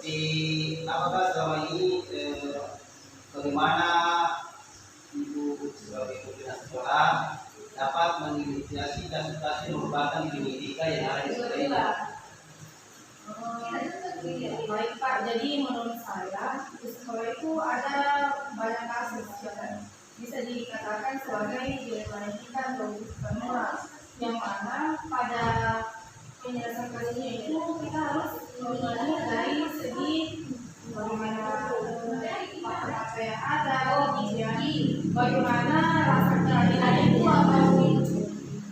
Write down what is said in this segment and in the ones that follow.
seperti apakah selama ini bagaimana Ibu sebagai pimpinan sekolah dapat menginisiasi kasus-kasus merupakan pendidikan yang ada di sekolah ini? Baik Pak, jadi menurut saya di sekolah itu ada banyak kasus bisa dikatakan sebagai dilema-etika atau moral, yang mana pada penyelesaian kasusnya itu kita harus melihat dari segi bagaimana apa yang ada, jadi bagaimana rasa keadilan itu atau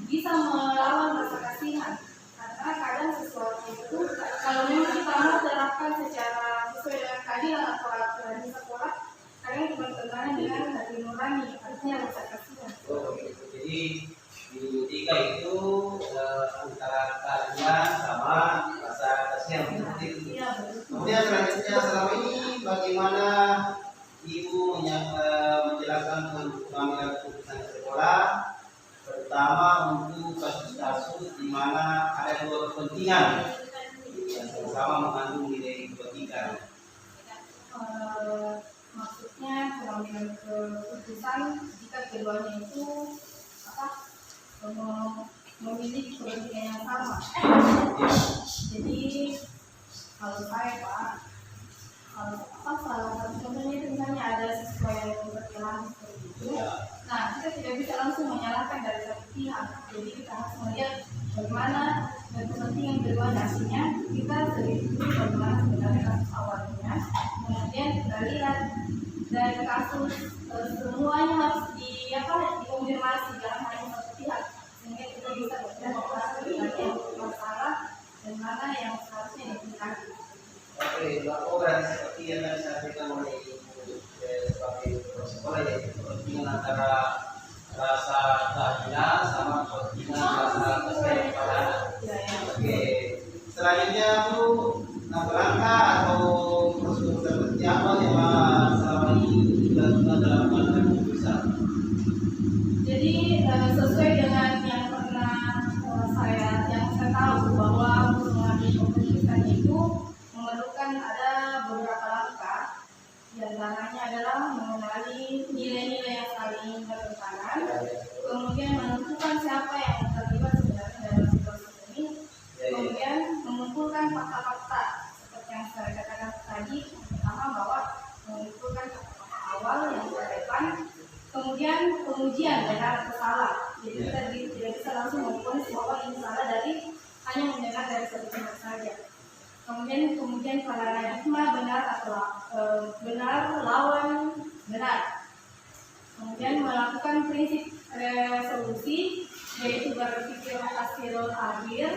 bisa melawan rasa kasihan. Karena kadang sesuatu itu kalau memang kita mau terapkan secara sesuai dengan keadilan atau aturan di sekolah, kadang itu bertentangan dengan hati nurani, artinya rasa kasihan. Jadi di etika itu antara keadilan sama rasa kasihan seperti itu. Kemudian selanjutnya, selama ini bagaimana Ibu menjelaskan pengambilan keputusan sekolah, terutama untuk kasus-kasus di mana ada dua kepentingan yang sama mengandung nilai kebaikan. Maksudnya pengambilan keputusan jika keduanya itu memiliki kepentingan yang sama. Jadi kalau saya Pak, salah satu contohnya itu misalnya ada siswa yang berkelahi seperti itu. Nah, kita tidak bisa langsung menyalahkan dari satu pihak. Jadi kita harus melihat bagaimana kepentingan kedua hasilnya. Kita selidiki bagaimana sebenarnya kasus awalnya. Kemudian kita lihat dari kasus semuanya harus dikonfirmasi, jangan hanya satu pihak, sehingga kita bisa melihat masalah dan mana yang seharusnya ditingkatkan. Oke, berarti seperti yang tadi disampaikan oleh Ibu sebagai sekolah, yaitu kepentingan antara rasa keadilan sama kepentingan rasa kesejahteraan. Oke, selanjutnya Bu, langkah atau prosedur seperti apa yang selama ini dilakukan dalam mengambil keputusan? Jadi sesuai dengan yang pernah saya tahu bahwa untuk mengambil keputusan itu memerlukan ada beberapa langkah. Di antaranya adalah mengenali nilai-nilai yang saling bertentangan, kemudian menentukan siapa yang terlibat sebenarnya dalam situasi ini, kemudian mengumpulkan fakta-fakta seperti yang saya katakan tadi. Pertama bahwa mengumpulkan fakta awal yang relevan, kemudian pengujian benar atau salah. Jadi kita tidak bisa langsung memponis bahwa ini salah dari hanya mendengar dari satu pihak saja. Kemudian paradigma benar atau benar lawan benar. Kemudian melakukan prinsip resolusi, yaitu berpikir hasil akhir,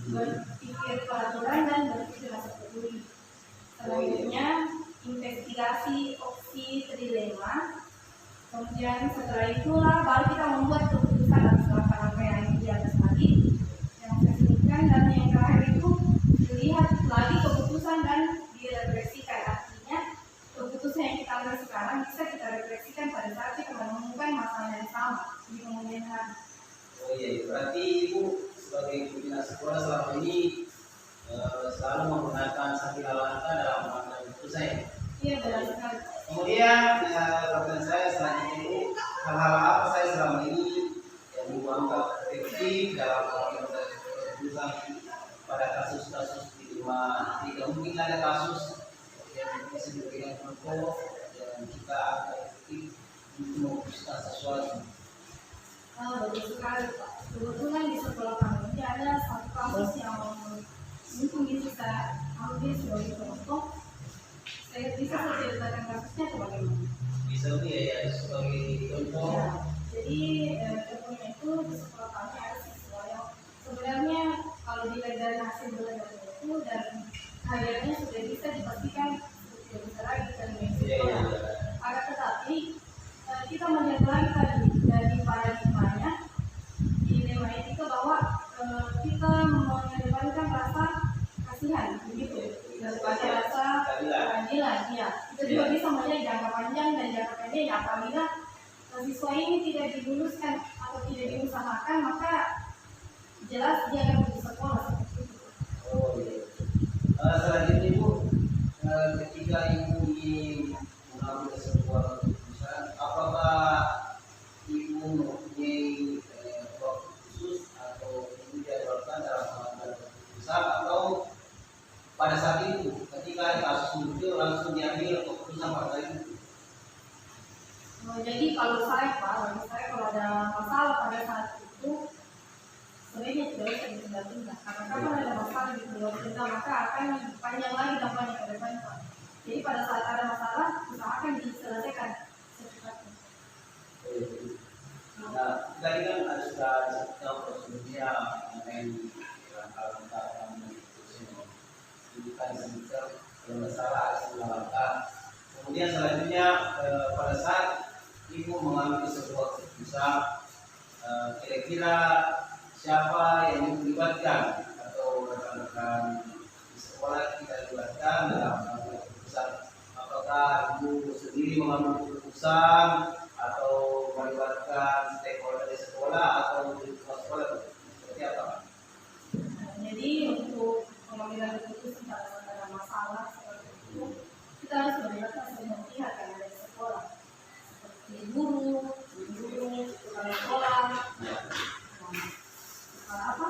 berpikir peraturan, dan berpikir rasa peduli. Selanjutnya investigasi opsi trilema. Kemudian setelah itulah baru kita membuat keputusan atas langkah-langkah yang di atas tadi yang saya sebutkan, dan yang terakhir itu dilihat lagi keputusan dan direfleksikan. Artinya keputusan yang kita ambil sekarang bisa kita refleksikan pada saat kita menemukan masalah yang sama di kemudian hari. Oh iya, berarti Ibu sebagai pimpinan sekolah selama ini selalu menggunakan 9 langkah dalam mengambil keputusan. Iya, benar sekali. Kemudian pertanyaan saya selanjutnya Ibu, hal-hal apa saya selama ini yang Ibu anggap efektif dalam mengambil keputusan pada kasus-kasus di mana tidak mungkin ada kasus yang bisa diberikan contoh dan kita agak efektif untuk memutuskan sesuatu. Betul sekali Pak. Kebetulan di sekolah kami ada satu kasus yang mungkin bisa ambil sebagai contoh. Saya bisa ceritakan kasusnya bagaimana? Bisa ya sebagai contoh. Ya, jadi contohnya itu di sekolah kami ada siswa yang sebenarnya kalau dilihat dari hasil belajar itu dan akhirnya sudah bisa dipastikan sudah bisa lagi dan sekolah. Akan tetapi kita melihat lagi tadi dari paradigmanya dilema etika bahwa kita mengedepankan rasa kasihan begitu daripada rasa keadilan. Ya, kita juga bisa melihat jangka panjang dan jangka pendek. Apabila siswa ini tidak diluluskan atau tidak diusahakan, maka jelas dia akan putus sekolah seperti itu. Oh iya. Selanjutnya Ibu, ketika ibu ingin mengambil sebuah keputusan, apakah ibu mempunyai waktu khusus atau ibu jadwalkan dalam mengambil keputusan, atau pada saat itu ketika kasus muncul langsung diambil keputusan pada itu? Jadi kalau saya Pak, bagi saya kalau ada masalah pada saat itu sebenarnya tidak bisa ditunda-tunda. Karena kalau ada masalah di tunda maka akan panjang lagi dampaknya ke depan Pak. Jadi pada saat ada masalah usahakan diselesaikan secepatnya. Nah, tadi kan ada sudah tahu prosedurnya mengenai langkah-langkah yang disebutkan kalau masalah harus langkah. Kemudian selanjutnya pada saat ibu mengambil sebuah keputusan, kira-kira siapa yang dilibatkan atau rekan-rekan di sekolah kita libatkan dalam mengambil keputusan? Apakah ibu sendiri mengambil keputusan atau melibatkan stakeholder di sekolah atau di sekolah? Seperti apa? Jadi untuk pengambilan keputusan pada saat ada masalah seperti itu kita harus melibatkan semua pihak yang ada di sekolah, seperti guru, kepala sekolah,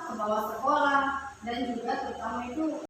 pembawa sekolah, dan juga terutama itu